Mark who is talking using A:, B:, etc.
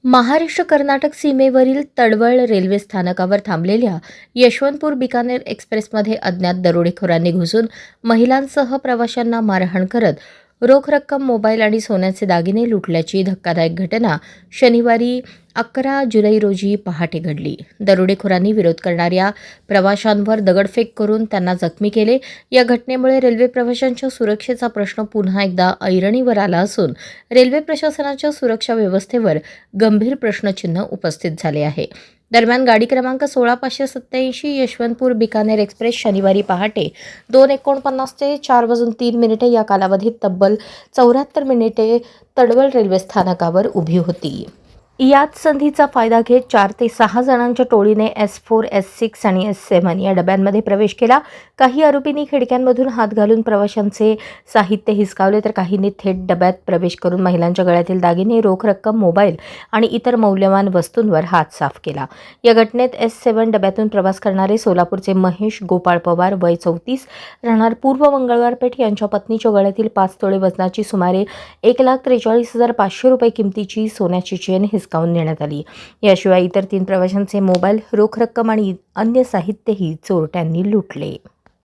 A: महाराष्ट्र कर्नाटक सीमेवरील तडवळ रेल्वे स्थानकावर थांबलेल्या यशवंतपूर बिकानेर एक्सप्रेसमध्ये अज्ञात दरोडेखोरांनी घुसून महिलांसह प्रवाशांना मारहाण करत रोख रक्कम, मोबाईल आणि सोन्याचे दागिने लुटल्याची धक्कादायक घटना शनिवारी 11 जुलै रोजी पहाटे घडली. दरोडेखोरांनी विरोध करणाऱ्या प्रवाशांवर दगडफेक करून त्यांना जखमी केले. या घटनेमुळे रेल्वे प्रवाशांच्या सुरक्षेचा प्रश्न पुन्हा एकदा ऐरणीवर आला असून रेल्वे प्रशासनाच्या सुरक्षा व्यवस्थेवर गंभीर प्रश्नचिन्ह उपस्थित झाले आहे. दरम्यान गाडी क्रमांक 16587 यशवंतपूर बिकानेर एक्सप्रेस शनिवारी पहाटे 2:49 ते 4:03 या कालावधीत तब्बल 74 मिनिटे तडवळ रेल्वे स्थानकावर उभी होती. याच संधीचा फायदा घेत 4 ते 6 जणांच्या टोळीने S4, S6 आणि S7 या डब्यांमध्ये प्रवेश केला. काही आरोपींनी खिडक्यांमधून हात घालून प्रवाशांचे साहित्य हिसकावले, तर काहींनी थेट डब्यात प्रवेश करून महिलांच्या गळ्यातील दागिने, रोख रक्कम, मोबाईल आणि इतर मौल्यवान वस्तूंवर हात साफ केला. या घटनेत S7 डब्यातून प्रवास करणारे सोलापूरचे महेश गोपाळ पवार, वय 34, राहणार पूर्व मंगळवारपेठ, यांच्या पत्नीच्या गळ्यातील 5 तोळे वजनाची सुमारे 1,43,500 रुपये किमतीची सोन्याची चेन हिसकावून नेण्यात आली. याशिवाय इतर 3 प्रवाशांचे मोबाईल, रोख रक्कम आणि अन्य साहित्यही चोरट्यांनी लुटले.